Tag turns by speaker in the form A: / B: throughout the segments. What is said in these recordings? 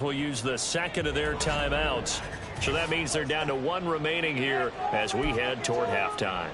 A: will use the second of their timeouts. So that means they're down to one remaining here as we head toward halftime.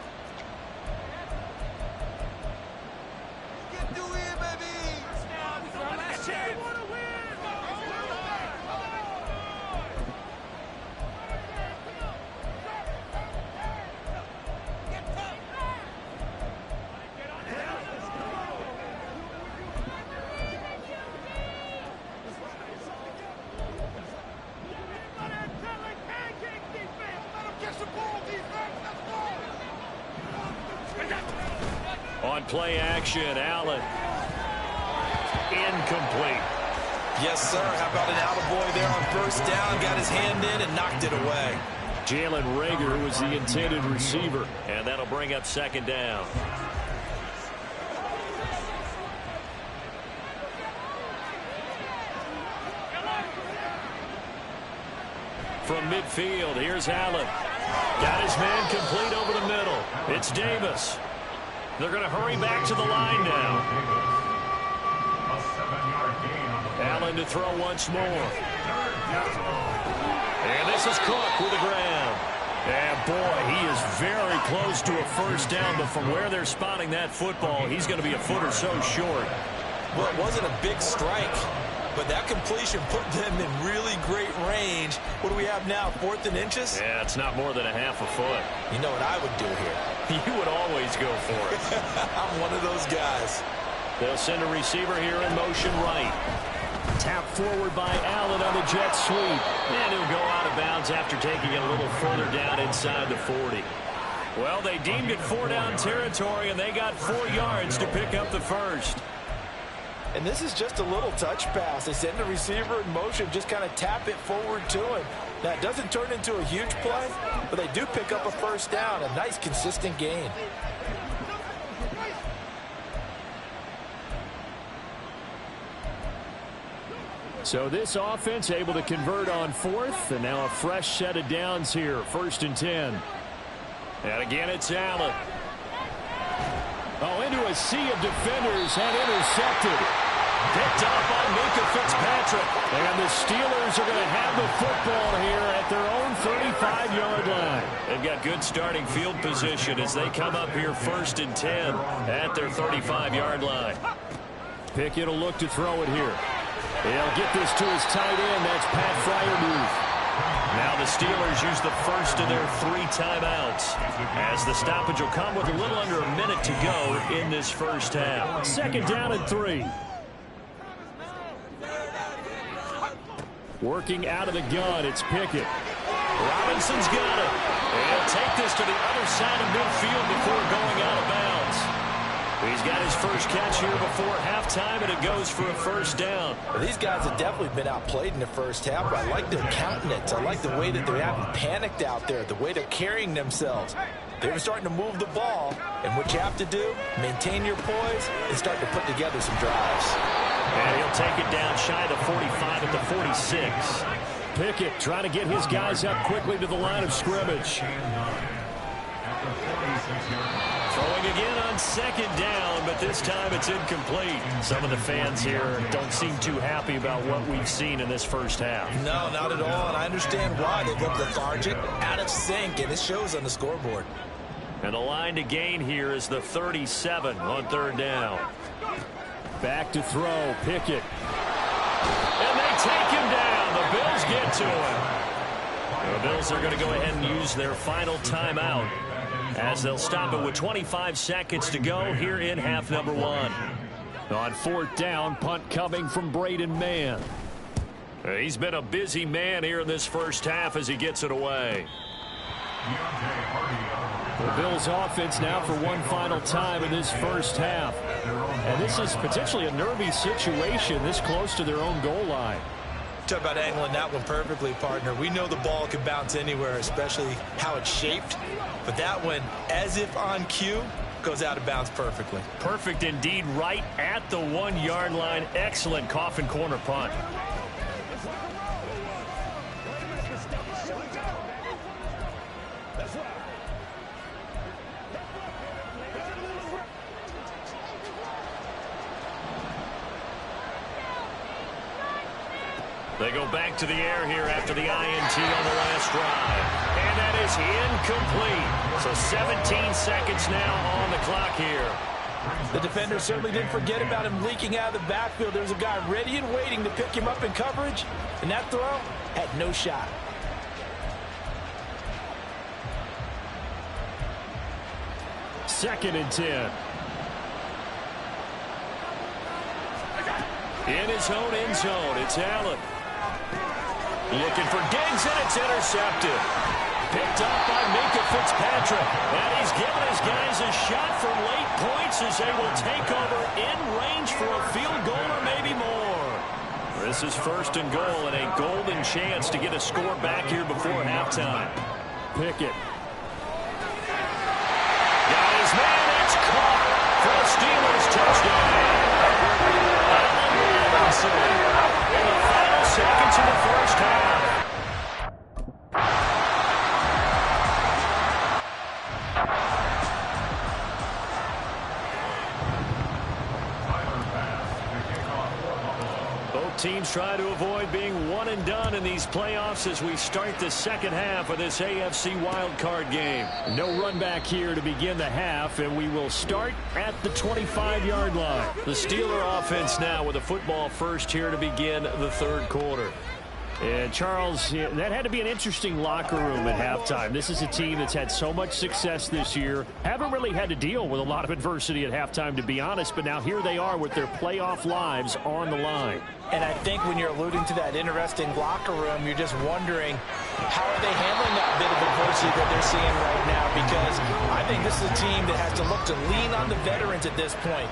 A: On play action, Allen. Incomplete.
B: Yes, sir. How about an attaboy there on first down? Got his hand in and knocked it away.
A: Jalen Reagor was the intended receiver, and that'll bring up second down. From midfield, here's Allen. Got his man complete over the middle. It's Davis. They're going to hurry back to the line now. Allen to throw once more. And this is Cook with the ground. And boy, he is very close to a first down, but from where they're spotting that football, he's going to be a foot or so short.
B: Well, it wasn't a big strike, but that completion put them in really great range. What do we have now, 4th and inches?
A: Yeah, it's not more than a half a foot.
B: You know what I would do here?
A: You would always go for it.
B: I'm one of those guys.
A: They'll send a receiver here in motion right. Tap forward by Allen on the jet sweep. And he'll go out of bounds after taking it a little further down inside the 40. Well, they deemed it 4-down territory, and they got 4 yards to pick up the first.
B: And this is just a little touch pass. They send the receiver in motion, just kind of tap it forward to him. Now, it doesn't turn into a huge play, but they do pick up a first down, a nice, consistent gain.
A: So this offense able to convert on 4th, and now a fresh set of downs here, 1st and 10. And again, it's Allen. Oh, into a sea of defenders and intercepted. Picked up by Minkah Fitzpatrick. And the Steelers are going to have the football here at their own 35-yard line. They've got good starting field position as they come up here 1st and 10 at their 35-yard line. Pickett will look to throw it here. He'll get this to his tight end. That's Pat Freiermuth. Now the Steelers use the first of their 3 timeouts as the stoppage will come with a little under a minute to go in this first half. 2nd down and 3. Working out of the gun, it's Pickett. Robinson's got it. And he'll take this to the other side of midfield before going out of bounds. He's got his first catch here before halftime, and it goes for a first down.
B: Well, these guys have definitely been outplayed in the first half, but I like their countenance. I like the way that they haven't panicked out there, the way they're carrying themselves. They're starting to move the ball, and what you have to do, maintain your poise and start to put together some drives.
A: And he'll take it down shy of the 45 at the 46. Pickett trying to get his guys up quickly to the line of scrimmage. Throwing again on 2nd down, but this time it's incomplete. Some of the fans here don't seem too happy about what we've seen in this first half.
B: No, not at all, and I understand why. They look lethargic, out of sync, and it shows on the scoreboard.
A: And the line to gain here is the 37 on 3rd down. Back to throw, Pickett. And they take him down. The Bills get to him. The Bills are going to go ahead and use their final timeout as they'll stop it with 25 seconds to go here in half number 1. On 4th down, punt coming from Braden Mann. He's been a busy man here in this first half as he gets it away. The Bills offense now for one final time in this first half. And this is potentially a nervy situation this close to their own goal line.
B: Talk about angling that one perfectly, partner. We know the ball can bounce anywhere, especially how it's shaped. But that one, as if on cue, goes out of bounds perfectly.
A: Perfect indeed, right at the 1-yard line. Excellent coffin corner punt. They go back to the air here after the INT on the last drive. And that is incomplete. So 17 seconds now on the clock here.
B: The defender certainly didn't forget about him leaking out of the backfield. There's a guy ready and waiting to pick him up in coverage. And that throw had no shot.
A: Second and 10. In his own end zone, it's Allen. Looking for Diggs, and it's intercepted. Picked up by Minka Fitzpatrick. And he's giving his guys a shot for late points as they will take over in range for a field goal or maybe more. This is first and goal and a golden chance to get a score back here before halftime. Pickett. Got his man, it's caught for the Steelers touchdown. In the final seconds of the first half. Both teams try to avoid being one and done in these playoffs as we start the second half of this AFC wildcard game. No run back here to begin the half, and we will start at the 25-yard line. The Steeler offense now with a football first here to begin the third quarter. And Charles, that had to be an interesting locker room at halftime. This is a team that's had so much success this year. Haven't really had to deal with a lot of adversity at halftime, to be honest, but now here they are with their playoff lives on the line.
B: And I think when you're alluding to that interesting locker room, you're just wondering how are they handling that bit of adversity that they're seeing right now, because I think this is a team that has to look to lean on the veterans at this point.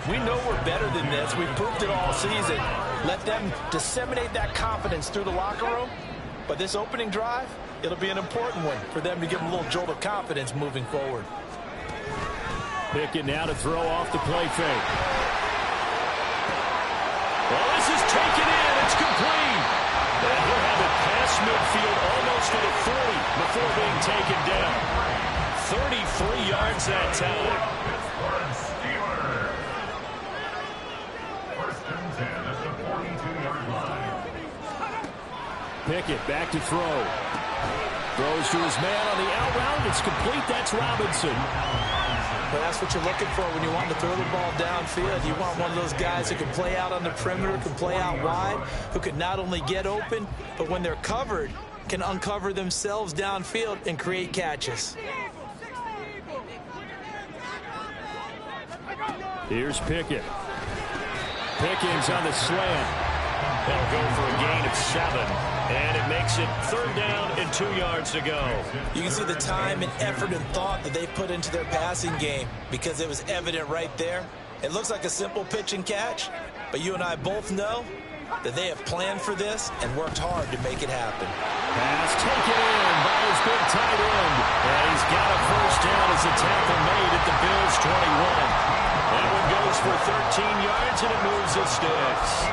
B: We know we're better than this. We've proved it all season. Let them disseminate that confidence through the locker room. But this opening drive, it'll be an important one for them to give them a little jolt of confidence moving forward.
A: Pickett now to throw off the play fake. Well, this is taken in. It's complete. And he'll have it past midfield almost to the 40 before being taken down. 33 yards that time. Pickett back to throw. Throws to his man on the out route. It's complete. That's Robinson.
B: Well, that's what you're looking for when you want to throw the ball downfield. You want one of those guys who can play out on the perimeter, can play out wide, who can not only get open, but when they're covered, can uncover themselves downfield and create catches.
A: Here's Pickett. Pickens on the slant. They'll go for a gain of 7, and it makes it third down and 2 yards to go.
B: You can see the time and effort and thought that they put into their passing game because it was evident right there. It looks like a simple pitch and catch, but you and I both know that they have planned for this and worked hard to make it happen.
A: Pass taken in by his big tight end, and he's got a first down as the tackle made at the Bills' 21. That one goes for 13 yards, and it moves the sticks.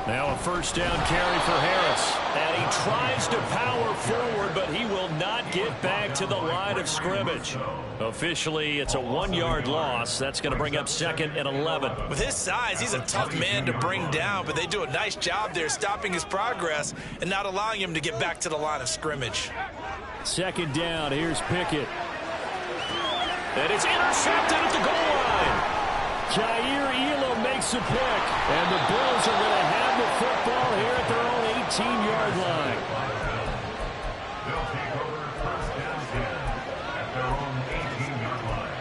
A: Now a first down carry for Harris. And he tries to power forward, but he will not get back to the line of scrimmage. Officially, it's a 1-yard loss. That's going to bring up second and 11.
B: With his size, he's a tough man to bring down, but they do a nice job there stopping his progress and not allowing him to get back to the line of scrimmage.
A: Second down, here's Pickett. And it's intercepted at the goal line. Jair Elam makes a pick, and the Bills are going to have the football here at their own 18-yard line.
C: They'll take over first and 10 at their own 18-yard line.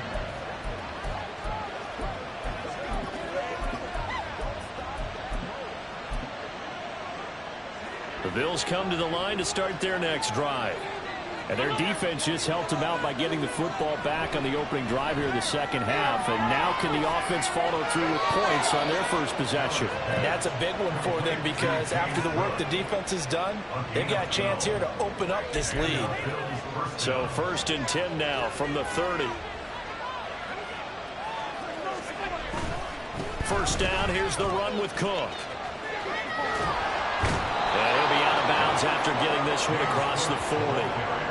A: The Bills come to the line to start their next drive. And their defense just helped them out by getting the football back on the opening drive here in the second half. And now can the offense follow through with points on their first possession?
B: And that's a big one for them because after the work the defense has done, they've got a chance here to open up this lead.
A: So first and 10 now from the 30. First down, here's the run with Cook. And he'll be out of bounds after getting this one across the 40.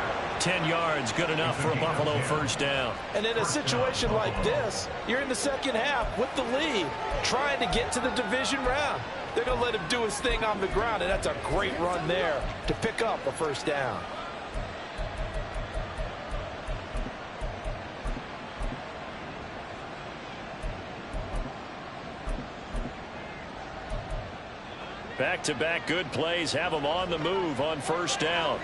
A: 10 yards, good enough for a Buffalo first down.
B: And in a situation like this, you're in the second half with the lead, trying to get to the division round. They're going to let him do his thing on the ground, and that's a great run there to pick up a first down.
A: Back-to-back good plays have them on the move on first down.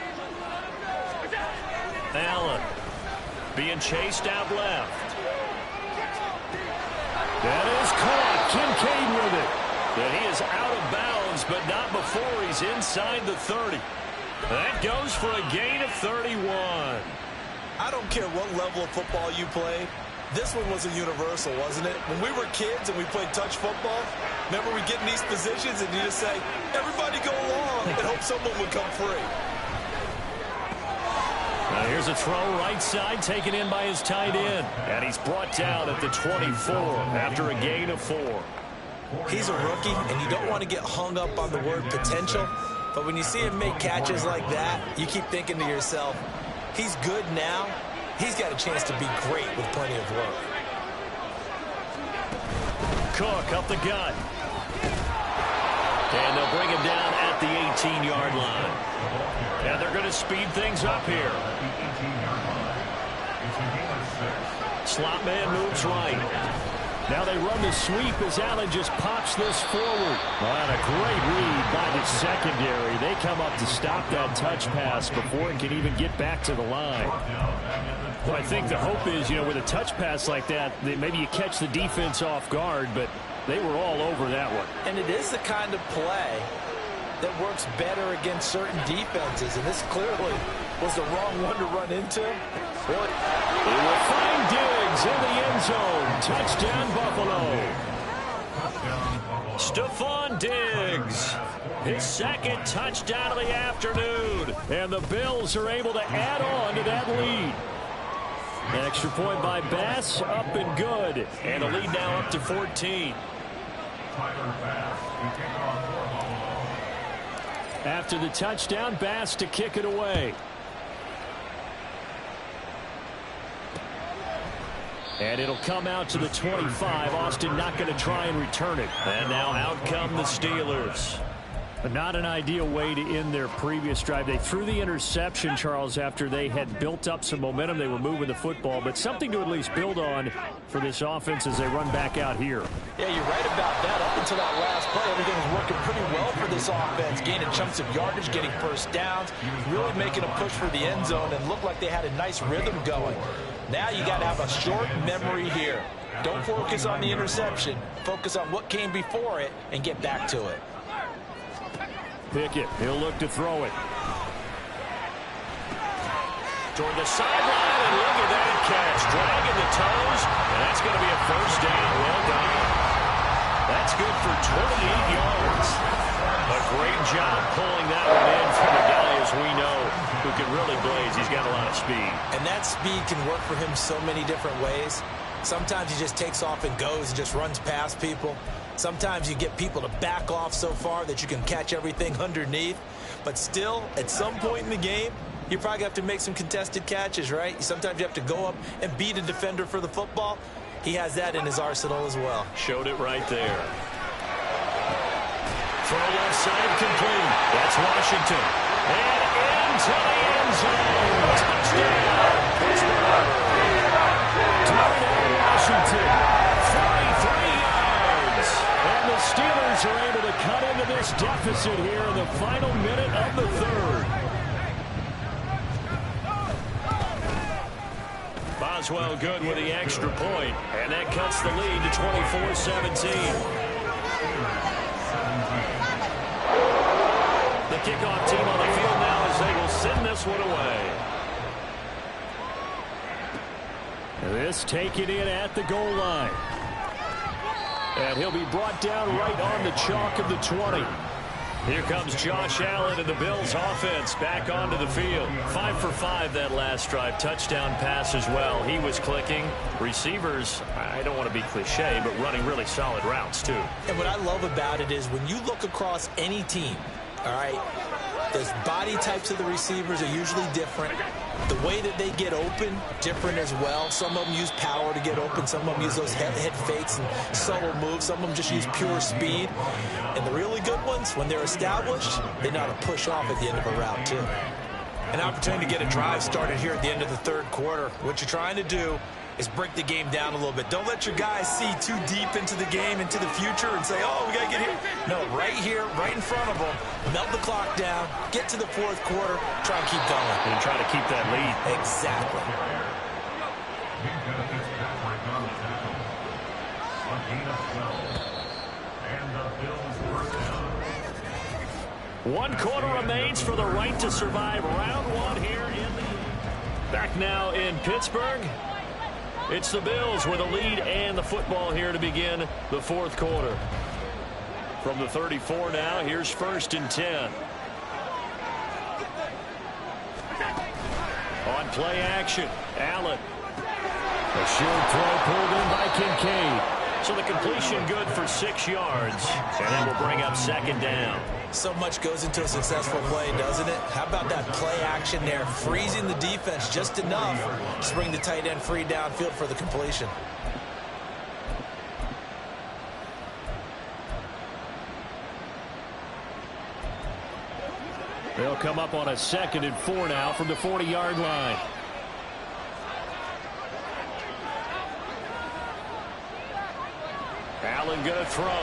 A: Allen being chased out left. That is caught. Kincaid with it. And he is out of bounds, but not before he's inside the 30. That goes for a gain of 31.
B: I don't care what level of football you played. This one was a universal, wasn't it? When we were kids and we played touch football, remember we get in these positions and you just say, everybody go along, and hope someone would come free.
A: Now here's a throw right side taken in by his tight end. And he's brought down at the 24 after a gain of 4.
B: He's a rookie, and you don't want to get hung up on the word potential. But when you see him make catches like that, you keep thinking to yourself, he's good now. He's got a chance to be great with plenty of work.
A: Cook up the gut. And they'll bring him down at the 18-yard line. And they're going to speed things up here. Slot man moves right. Now they run the sweep as Allen just pops this forward. And a great read by the secondary. They come up to stop that touch pass before it can even get back to the line. Well, I think the hope is, with a touch pass like that maybe you catch the defense off guard, but they were all over that one.
B: And it is the kind of play that works better against certain defenses, and this clearly was the wrong one to run into. Really?
A: They will find Diggs in the end zone. Touchdown, Buffalo. Stephon Diggs, his second touchdown of the afternoon. And the Bills are able to add on to that lead. Extra point by Bass, up and good. And the lead now up to 14. After the touchdown, Bass to kick it away. And it'll come out to the 25. Austin not going to try and return it. And now out come the Steelers. But not an ideal way to end their previous drive. They threw the interception, Charles, after they had built up some momentum. They were moving the football, but something to at least build on for this offense as they run back out here.
B: Yeah, you're right about that. Up until that last play, everything was working pretty well for this offense, gaining chunks of yardage, getting first downs, really making a push for the end zone, and looked like they had a nice rhythm going. Now you got to have a short memory here. Don't focus on the interception. Focus on what came before it and get back to it.
A: Pickett, he'll look to throw it. Toward the sideline, and look at that catch. Dragging the toes, and that's going to be a first down. Well done. That's good for 28 yards. A great job pulling that one in from a guy, as we know, who can really blaze. He's got a lot of speed.
B: And that speed can work for him so many different ways. Sometimes he just takes off and goes and just runs past people. Sometimes you get people to back off so far that you can catch everything underneath. But still, at some point in the game, you probably have to make some contested catches, right? Sometimes you have to go up and beat a defender for the football. He has that in his arsenal as well.
A: Showed it right there. Throw left side complete. That's Washington. And into the end zone. Touchdown, Pittsburgh. Touchdown, Washington. 43 yards. And the Steelers are able to cut into this deficit here in the final minute of the third. Boswell good with the extra point, and that cuts the lead to 24-17. The kickoff team on the field now as they will send this one away. This taken in at the goal line. And he'll be brought down right on the chalk of the 20. Here comes Josh Allen and the Bills offense back onto the field. 5 for 5 that last drive. Touchdown pass as well. He was clicking. Receivers, I don't want to be cliche, but running really solid routes too.
B: And what I love about it is when you look across any team, all right, the body types of the receivers are usually different. The way that they get open, different as well. Some of them use power to get open. Some of them use those head fakes and subtle moves. Some of them just use pure speed. And the really good ones, when they're established, they know how to push off at the end of a route, too. An opportunity to get a drive started here at the end of the third quarter. What you're trying to do is break the game down a little bit. Don't let your guys see too deep into the game, into the future, and say, oh, we got to get here. No, right here, right in front of them. Melt the clock down, get to the fourth quarter, try and keep going.
A: And try to keep that lead.
B: Exactly.
A: One quarter remains for the right to survive round one here in the... Back now in Pittsburgh. It's the Bills with the lead and the football here to begin the fourth quarter. From the 34 now, here's 1st and 10. On play action, Allen. A short throw pulled in by Kincaid. So the completion good for 6 yards. And that will bring up 2nd down.
B: So much goes into a successful play, doesn't it? How about that play action there, freezing the defense just enough to bring the tight end free downfield for the completion.
A: They'll come up on a 2nd and 4 now from the 40-yard line. Allen going to throw.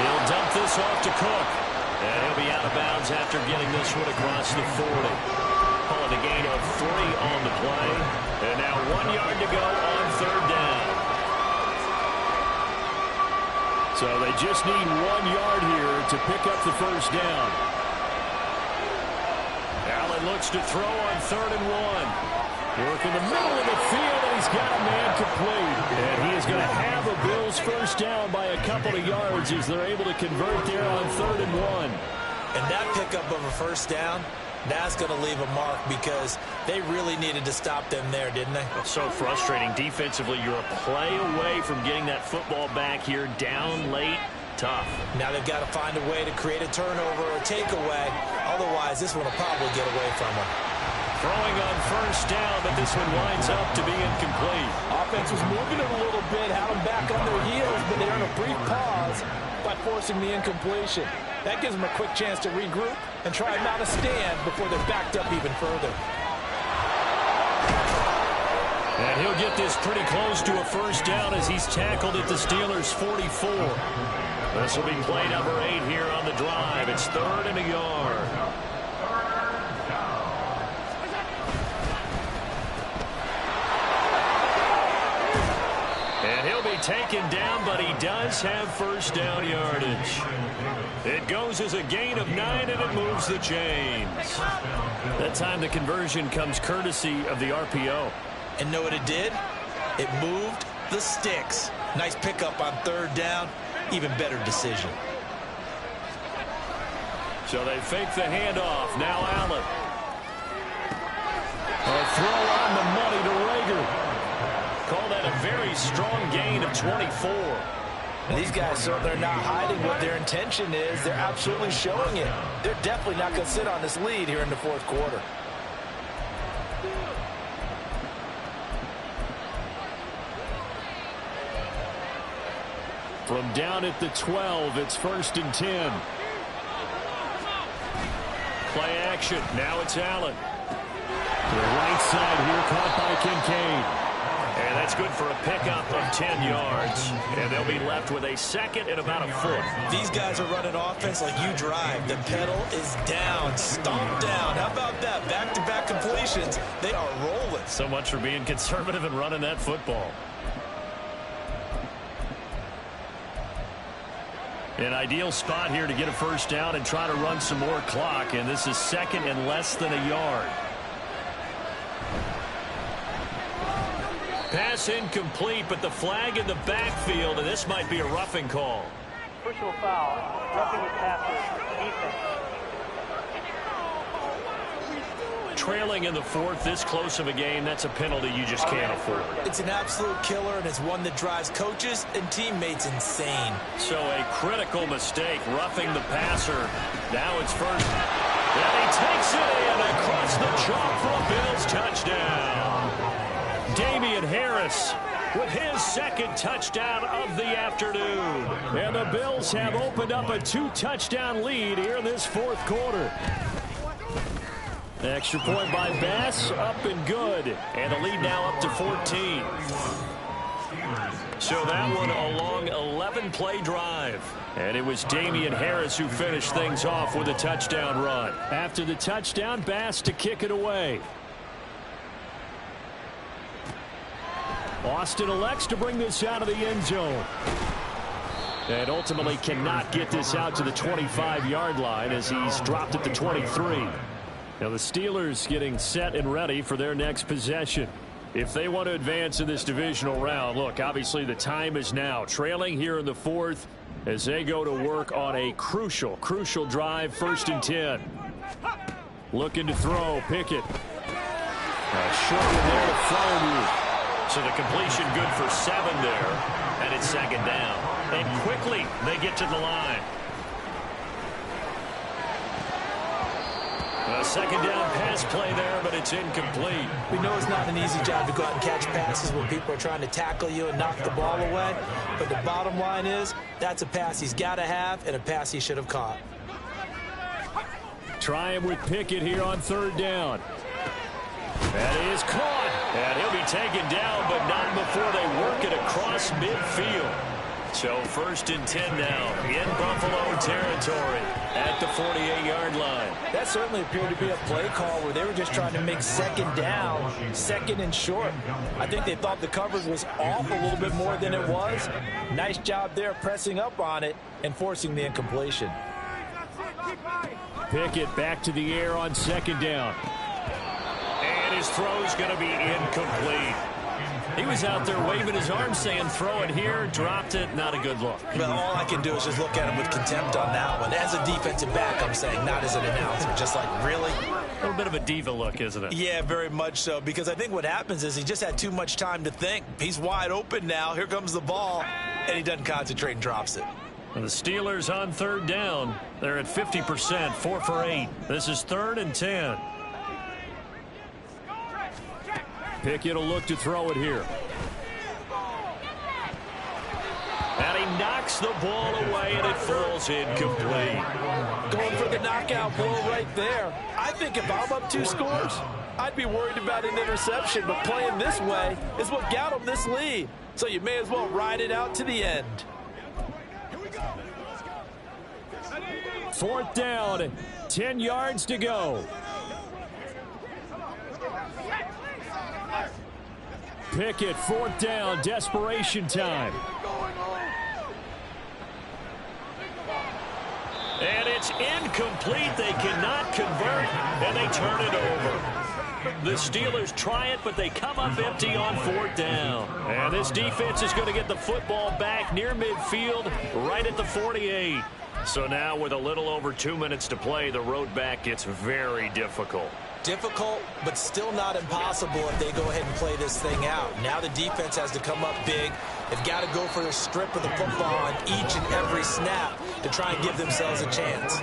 A: He'll dump this off to Cook. And he'll be out of bounds after getting this one across the 40. Calling a gain of 3 on the play. And now 1 yard to go on 3rd down. So they just need 1 yard here to pick up the 1st down. Allen looks to throw on 3rd and 1. Work in the middle of the field, and he's got a man complete. And he is going to have a Bills 1st down by a couple of yards as they're able to convert there on 3rd and 1.
B: And that pickup of a 1st down, that's going to leave a mark because they really needed to stop them there, didn't they?
A: It's so frustrating. Defensively, you're a play away from getting that football back here down late. Tough.
B: Now they've got to find a way to create a turnover or a takeaway. Otherwise, this one will probably get away from them.
A: Throwing on 1st down, but this one winds up to be incomplete.
D: Offense was moving it a little bit, had them back on their heels, but they earned a brief pause by forcing the incompletion. That gives them a quick chance to regroup and try and mount a stand before they're backed up even further.
A: And he'll get this pretty close to a 1st down as he's tackled at the Steelers' 44. This will be play number 8 here on the drive. It's 3rd and a yard. And he'll be taken down, but he does have 1st down yardage. It goes as a gain of 9, and it moves the chains. That time the conversion comes courtesy of the RPO.
B: And know what it did? It moved the sticks. Nice pickup on 3rd down. Even better decision.
A: So they fake the handoff. Now Allen. A throw on the money to Rager. Call that a very strong gain of 24.
B: And these guys certainly are not hiding what their intention is. They're absolutely showing it. They're definitely not going to sit on this lead here in the fourth quarter.
A: From down at the 12, it's 1st and 10. Play action. Now it's Allen. To the right side here, caught by Kincaid. And that's good for a pickup of 10 yards. And they'll be left with a 2nd and about a foot.
B: These guys are running offense like you drive. The pedal is down, stomped down. How about that? Back-to-back completions. They are rolling.
A: So much for being conservative and running that football. An ideal spot here to get a 1st down and try to run some more clock. And this is 2nd and less than a yard. Pass incomplete, but the flag in the backfield, and this might be a roughing call.
E: Personal foul, roughing the passer, defense.
A: Trailing in the 4th, this close of a game, that's a penalty you just can't afford.
B: It's an absolute killer, and it's one that drives coaches and teammates insane.
A: So a critical mistake, roughing the passer. Now it's 1st. And he takes it in across the chalk for a Bills touchdown. Damian Harris with his second touchdown of the afternoon. And the Bills have opened up a 2-touchdown lead here in this fourth quarter. Extra point by Bass, up and good. And the lead now up to 14. So that one a long 11-play drive. And it was Damian Harris who finished things off with a touchdown run. After the touchdown, Bass to kick it away. Austin elects to bring this out of the end zone. And ultimately cannot get this out to the 25-yard line as he's dropped at the 23. Now the Steelers getting set and ready for their next possession. If they want to advance in this divisional round, look, obviously the time is now. Trailing here in the fourth as they go to work on a crucial drive, 1st and 10. Looking to throw, Pickett. Short one there to Fryer. So the completion good for 7 there, and it's 2nd down. And quickly they get to the line. A 2nd down pass play there, but it's incomplete.
D: We know it's not an easy job to go out and catch passes when people are trying to tackle you and knock the ball away. But the bottom line is that's a pass he's got to have and a pass he should have caught.
A: Try him with Pickett here on 3rd down. That is caught. And he'll be taken down, but not before they work it across midfield. So 1st and 10 now in Buffalo territory at the 48-yard line.
D: That certainly appeared to be a play call where they were just trying to make 2nd down, 2nd and short. I think they thought the coverage was off a little bit more than it was. Nice job there pressing up on it and forcing the incompletion.
A: Pickett back to the air on 2nd down. And his throw's going to be incomplete. He was out there waving his arms saying throw it here, dropped it, not a good look.
D: Well, all I can do is just look at him with contempt on that one. As a defensive back, I'm saying, not as an announcer. Just like, really?
A: A little bit of a diva look, isn't it?
D: Yeah, very much so, because I think what happens is he just had too much time to think. He's wide open now. Here comes the ball, and he doesn't concentrate and drops it.
A: And the Steelers on 3rd down. They're at 50%, 4 for 8. This is 3rd and 10. Pickett will look to throw it here. And he knocks the ball away, and it falls incomplete.
D: Going for the knockout blow right there. I think if I'm up 2 scores, I'd be worried about an interception, but playing this way is what got him this lead. So you may as well ride it out to the end.
A: 4th down, 10 yards to go. Pickett, 4th down, desperation time. And it's incomplete. They cannot convert, and they turn it over. The Steelers try it, but they come up empty on 4th down. And this defense is going to get the football back near midfield, right at the 48. So now with a little over 2 minutes to play, the road back gets very difficult.
D: Difficult, but still not impossible if they go ahead and play this thing out. Now the defense has to come up big. They've got to go for a strip of the football on each and every snap to try and give themselves a chance.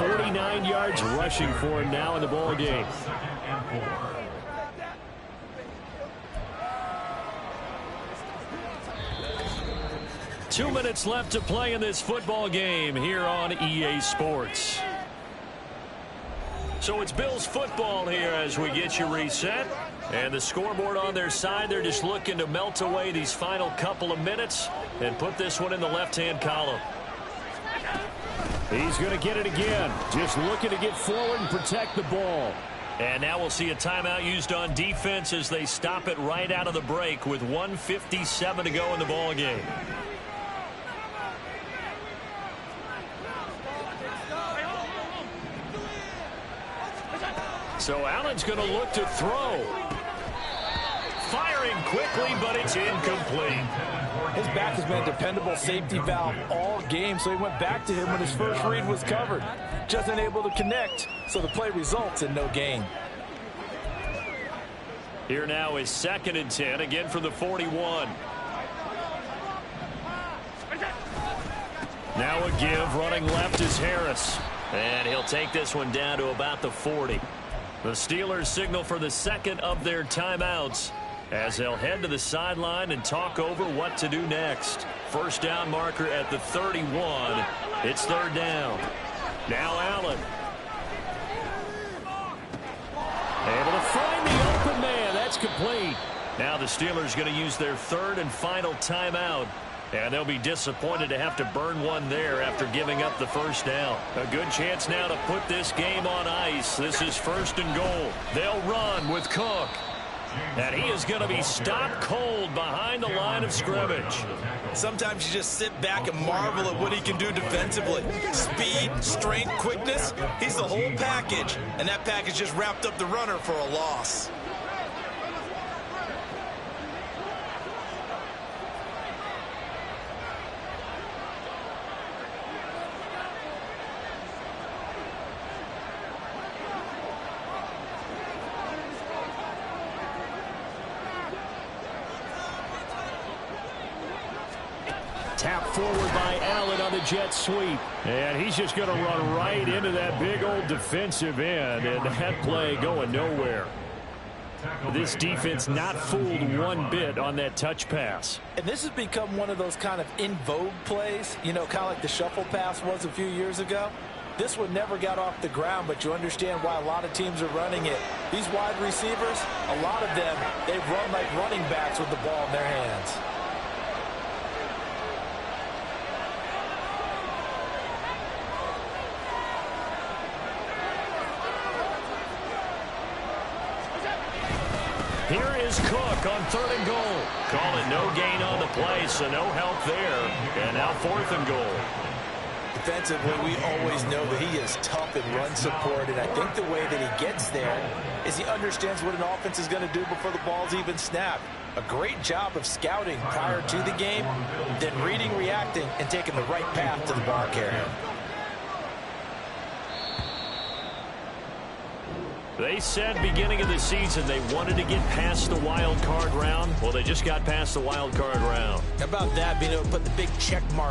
A: 49 yards rushing for him now in the ball game. Two minutes left to play in this football game here on EA Sports. So it's Bills football here as we get you reset. And the scoreboard on their side, they're just looking to melt away these final couple of minutes and put this one in the left-hand column. He's going to get it again. Just looking to get forward and protect the ball. And now we'll see a timeout used on defense as they stop it right out of the break with 1:57 to go in the ball game. So Allen's going to look to throw. Firing quickly, but it's incomplete.
D: His back has been a dependable safety valve all game, so he went back to him when his first read was covered. Just unable to connect, so the play results in no gain.
A: Here now is 2nd and 10, again from the 41. Now a give, running left is Harris. And he'll take this one down to about the 40. The Steelers signal for the second of their timeouts as they'll head to the sideline and talk over what to do next. First down marker at the 31. It's third down. Now Allen. Able to find the open man. That's complete. Now the Steelers going to use their third and final timeout. And they'll be disappointed to have to burn one there after giving up the first down. A good chance now to put this game on ice. This is first and goal. They'll run with Cook. And he is going to be stopped cold behind the line of scrimmage.
B: Sometimes you just sit back and marvel at what he can do defensively. Speed, strength, quickness. He's the whole package. And that package just wrapped up the runner for a loss.
A: Tapped forward by Allen on the jet sweep. And he's just going to run right into that big old defensive end. And that play going nowhere. This defense not fooled one bit on that touch pass.
D: And this has become one of those kind of in vogue plays, you know, kind of like the shuffle pass was a few years ago. This one never got off the ground, but you understand why a lot of teams are running it. These wide receivers, a lot of them, they run like running backs with the ball in their hands.
A: Here is Cook on third and goal. Call it no gain on the play, so no help there. And now fourth and goal.
B: Defensively, we always know that he is tough in run support, and I think the way that he gets there is he understands what an offense is going to do before the ball's even snapped. A great job of scouting prior to the game, then reading, reacting, and taking the right path to the ball carrier.
A: They said beginning of the season they wanted to get past the wild card round. Well, they just got past the wild card round.
B: How about that, being able to put the big check mark